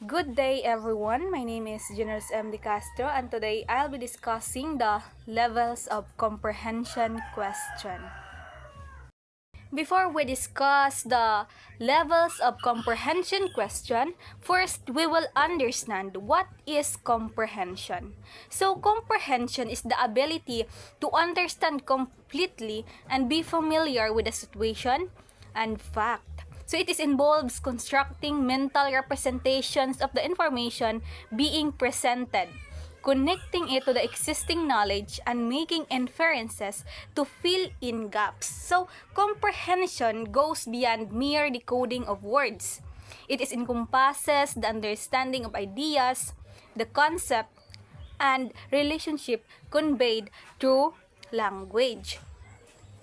Good day everyone, my name is Generous M. De Castro and today I'll be discussing the levels of comprehension question. Before we discuss the levels of comprehension question, first we will understand what is comprehension. So comprehension is the ability to understand completely and be familiar with a situation and fact. So it involves constructing mental representations of the information being presented, connecting it to the existing knowledge, and making inferences to fill in gaps. So comprehension goes beyond mere decoding of words. It encompasses the understanding of ideas, the concept, and relationship conveyed through language.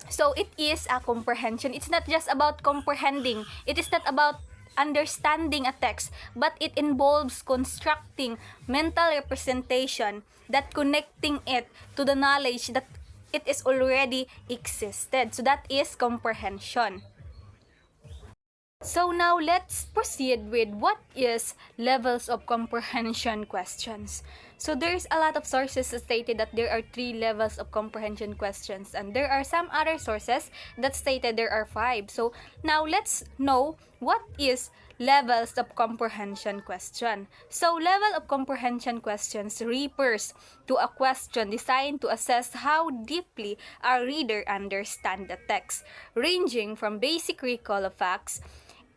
So it is a comprehension. It's not just about comprehending. It is not about understanding a text, but it involves constructing mental representation that connecting it to the knowledge that it is already existed. So that is comprehension. So now let's proceed with what is levels of comprehension questions. So there's a lot of sources stated that there are 3 levels of comprehension questions, and there are some other sources that stated there are 5. So now let's know what is levels of comprehension question. So level of comprehension questions refers to a question designed to assess how deeply a reader understands the text, ranging from basic recall of facts,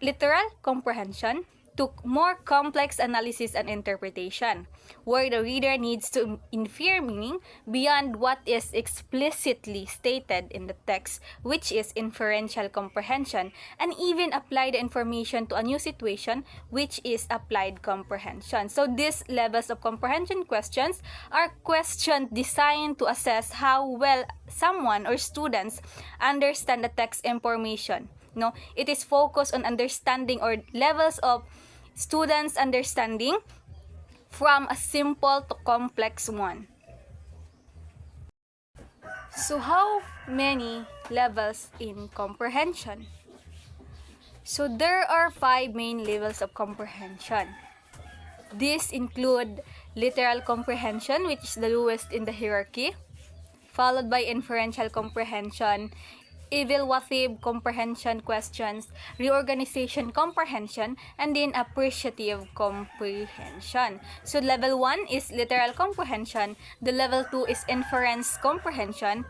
literal comprehension, to more complex analysis and interpretation, where the reader needs to infer meaning beyond what is explicitly stated in the text, which is inferential comprehension, and even apply the information to a new situation, which is applied comprehension. So these levels of comprehension questions are questions designed to assess how well someone or students understand the text information. No, it is focused on understanding or levels of students' understanding from a simple to complex one. So how many levels in comprehension? So there are 5 main levels of comprehension. These include literal comprehension, which is the lowest in the hierarchy, followed by inferential comprehension, evaluative comprehension questions, reorganization comprehension, and then appreciative comprehension. So level 1 is literal comprehension, the level 2 is inference comprehension,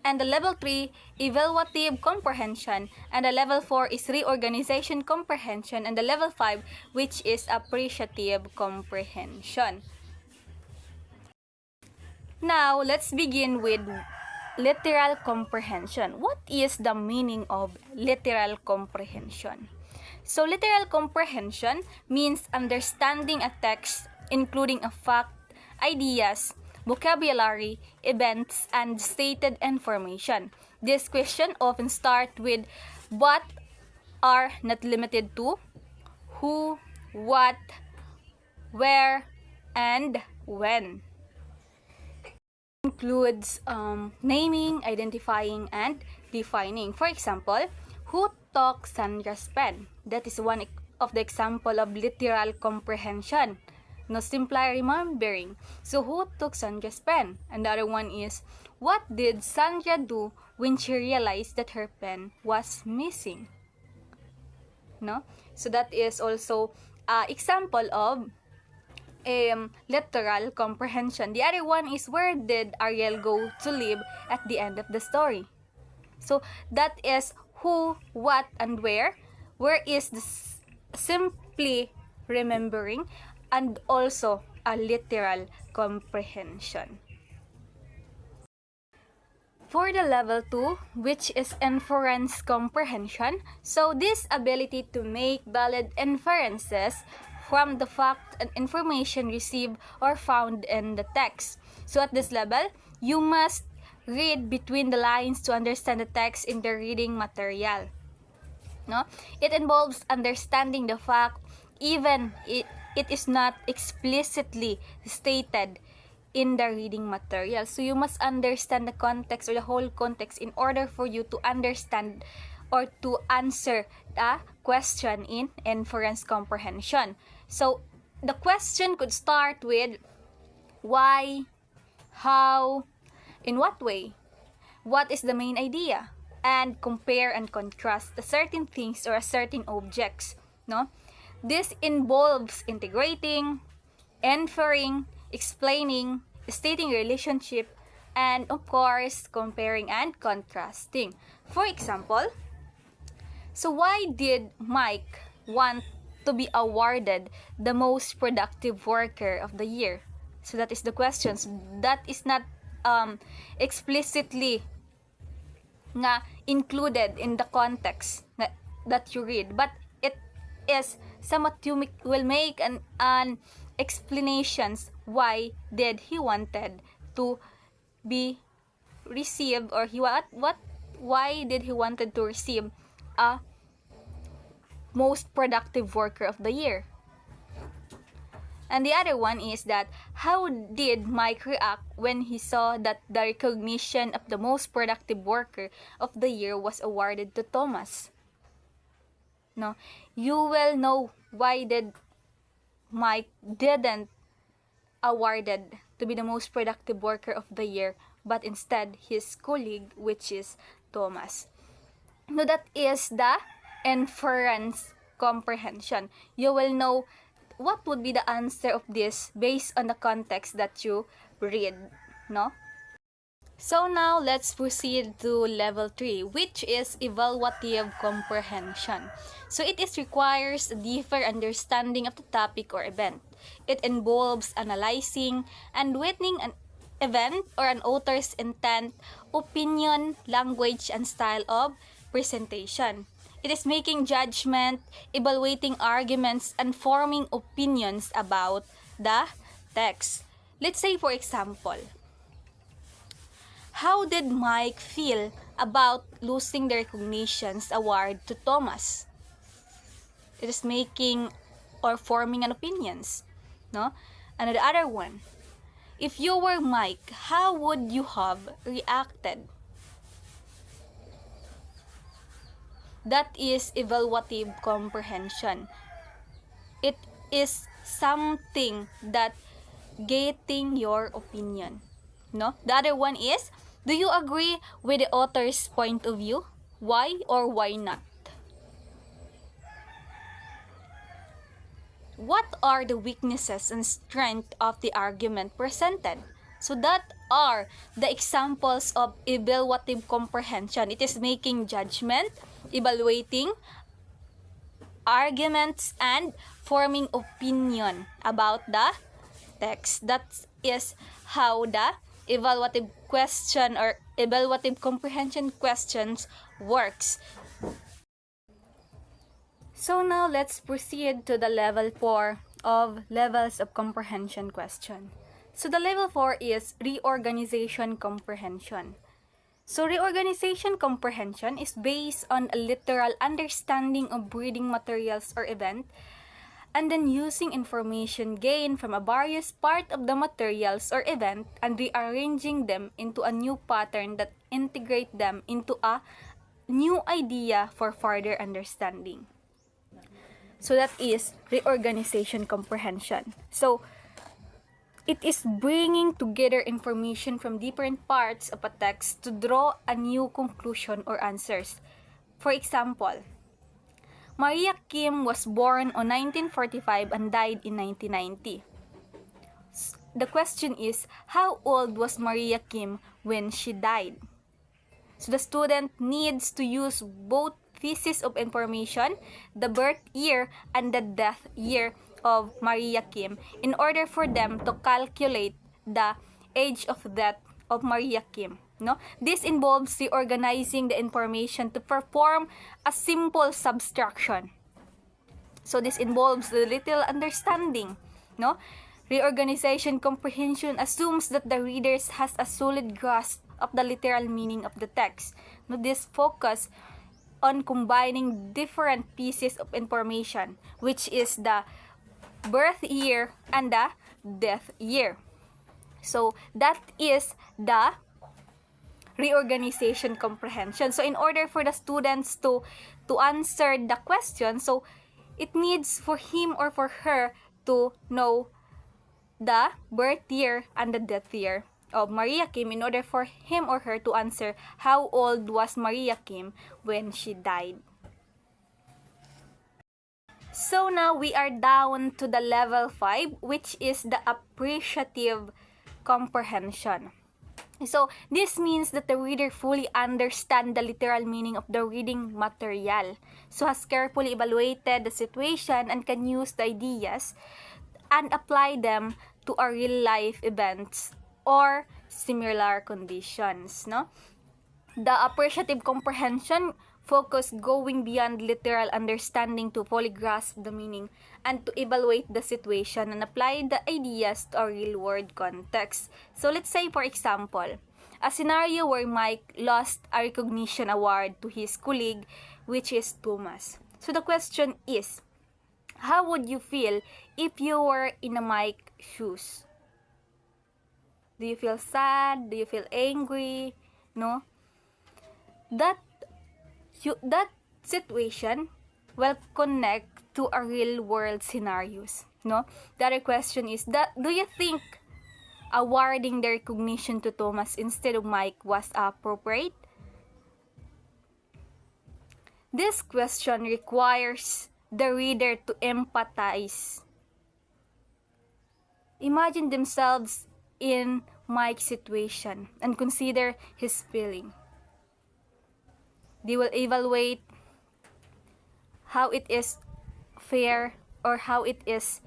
and the level 3 evaluative comprehension, and the level 4 is reorganization comprehension, and the level 5 which is appreciative comprehension. Now let's begin with literal comprehension. What is the meaning of literal comprehension? So literal comprehension means understanding a text including a fact, ideas, vocabulary, events, and stated information. This question often starts with but are not limited to, who, what, where, and when. Includes naming, identifying, and defining. For example, who took Sandra's pen? That is one of the example of literal comprehension. No, simply remembering. So who took Sandra's pen? And the other one is, what did Sandra do when she realized that her pen was missing? No? So that is also an example of literal comprehension. The other one is, where did Ariel go to live at the end of the story? So that is who, what, and where. Where is this simply remembering, and also a literal comprehension. For the level 2, which is inference comprehension, so this ability to make valid inferences from the fact and information received or found in the text. So at this level, you must read between the lines to understand the text in the reading material. No? It involves understanding the fact even it is not explicitly stated in the reading material. So you must understand the context or the whole context in order for you to understand or to answer the question in inference comprehension. So the question could start with why, how, in what way, what is the main idea, and compare and contrast certain things or certain objects. No? This involves integrating, inferring, explaining, stating relationship, and of course, comparing and contrasting. For example, so why did Mike want to be awarded the most productive worker of the year? So that is the questions. That is not explicitly nga included in the context that you read, but it is somewhat you will make an explanations why did he wanted to be received, or why did he wanted to receive a most productive worker of the year. And the other one is that how did Mike react when he saw that the recognition of the most productive worker of the year was awarded to Thomas? No, you will know why did Mike didn't awarded to be the most productive worker of the year, but instead his colleague, which is Thomas. No, that is the inference comprehension. You will know what would be the answer of this based on the context that you read, no? So now let's proceed to level 3, which is evaluative comprehension. So it requires a deeper understanding of the topic or event. It involves analyzing and weighing an event or an author's intent, opinion, language, and style of presentation. It is making judgment, evaluating arguments, and forming opinions about the text. Let's say, for example, how did Mike feel about losing the recognitions award to Thomas? It is making or forming an opinions, no? And the other one, if you were Mike, how would you have reacted? That is evaluative comprehension. It is something that getting your opinion, no? The other one is, do you agree with the author's point of view? Why or why not? What are the weaknesses and strength of the argument presented? So that are the examples of evaluative comprehension. It is making judgment, evaluating arguments, and forming opinion about the text. That is how the evaluative question or evaluative comprehension questions works. So now let's proceed to the level 4 of levels of comprehension question. So the level 4 is reorganization comprehension. So reorganization comprehension is based on a literal understanding of reading materials or event, and then using information gained from a various part of the materials or event and rearranging them into a new pattern that integrate them into a new idea for further understanding. So that is reorganization comprehension. So it is bringing together information from different parts of a text to draw a new conclusion or answers. For example, Maria Kim was born on 1945 and died in 1990. The question is, how old was Maria Kim when she died? So the student needs to use both pieces of information, the birth year and the death year of Maria Kim, in order for them to calculate the age of death of Maria Kim. No? This involves reorganizing the information to perform a simple subtraction. So this involves the little understanding. No? Reorganization comprehension assumes that the reader has a solid grasp of the literal meaning of the text. No? This focus on combining different pieces of information, which is the birth year and the death year. So that is the reorganization comprehension. So in order for the students to answer the question, so it needs for him or for her to know the birth year and the death year of Maria Kim in order for him or her to answer how old was Maria Kim when she died. So now we are down to the level 5, which is the appreciative comprehension. So this means that the reader fully understands the literal meaning of the reading material, so has carefully evaluated the situation and can use the ideas and apply them to a real life events or similar conditions, no? The appreciative comprehension focus going beyond literal understanding to fully grasp the meaning and to evaluate the situation and apply the ideas to a real world context. So let's say, for example, a scenario where Mike lost a recognition award to his colleague, which is Thomas. So the question is, how would you feel if you were in a Mike's shoes? Do you feel sad? Do you feel angry? No? That situation will connect to a real world scenarios. No? The other question is that do you think awarding the recognition to Thomas instead of Mike was appropriate? This question requires the reader to empathize. Imagine themselves in Mike's situation and consider his feeling. They will evaluate how it is fair or how it is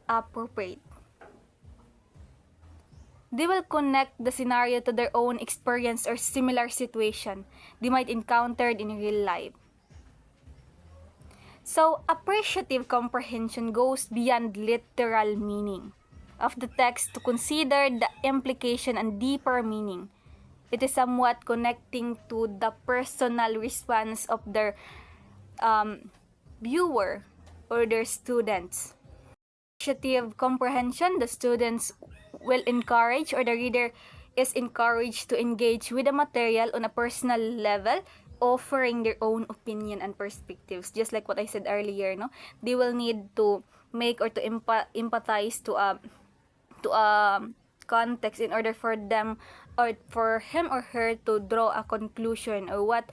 appropriate. They will connect the scenario to their own experience or similar situation they might encounter in real life. So, appreciative comprehension goes beyond literal meaning of the text to consider the implication and deeper meaning. It is somewhat connecting to the personal response of their viewer or their students. Appreciative comprehension, the students will encourage or the reader is encouraged to engage with the material on a personal level, offering their own opinion and perspectives. Just like what I said earlier, no? They will need to make or to empathize to a context in order for them or for him or her to draw a conclusion or what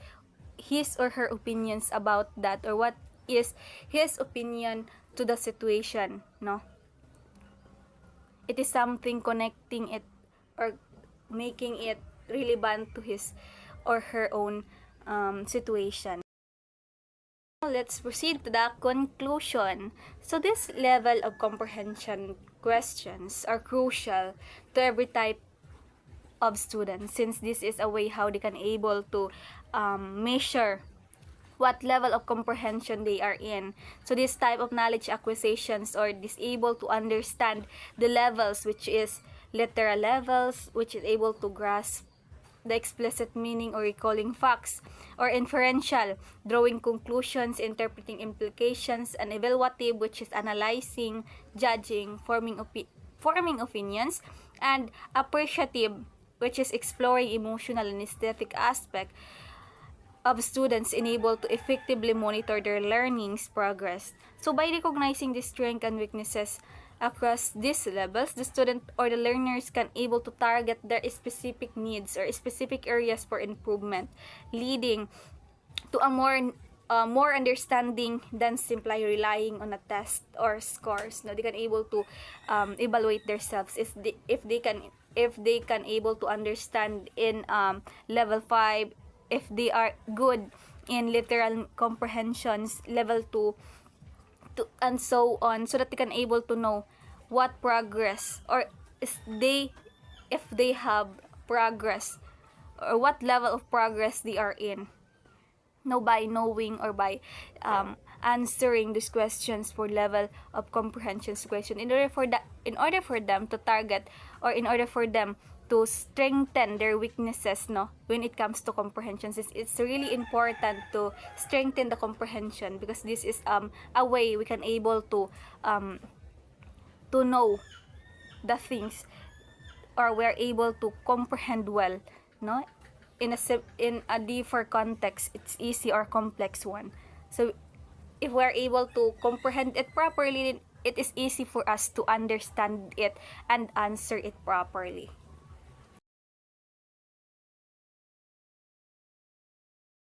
his or her opinions about that or what is his opinion to the situation, no? It is something connecting it or making it relevant to his or her own situation. Let's proceed to the conclusion. So this level of comprehension questions are crucial to every type of students, since this is a way how they can able to measure what level of comprehension they are in. So this type of knowledge acquisitions or is able to understand the levels, which is literal levels, which is able to grasp the explicit meaning or recalling facts, or inferential, drawing conclusions, interpreting implications, and evaluative, which is analyzing, judging, forming opinions, and appreciative, which is exploring emotional and aesthetic aspect of students enabled to effectively monitor their learning's progress. So by recognizing the strengths and weaknesses across these levels, the student or the learners can able to target their specific needs or specific areas for improvement, leading to a more understanding than simply relying on a test or scores. Now they can able to evaluate themselves if they can able to understand in level 5, if they are good in literal comprehensions level 2 and so on, so that they can able to know what progress or if they have progress or what level of progress they are in. Now by knowing or by answering these questions for level of comprehension question, in order for them to target or in order for them to strengthen their weaknesses, no, when it comes to comprehensions, it's really important to strengthen the comprehension, because this is a way we can able to know the things, or we're able to comprehend well, no, in a deeper context, it's easy or complex one. So if we're able to comprehend it properly, it is easy for us to understand it and answer it properly.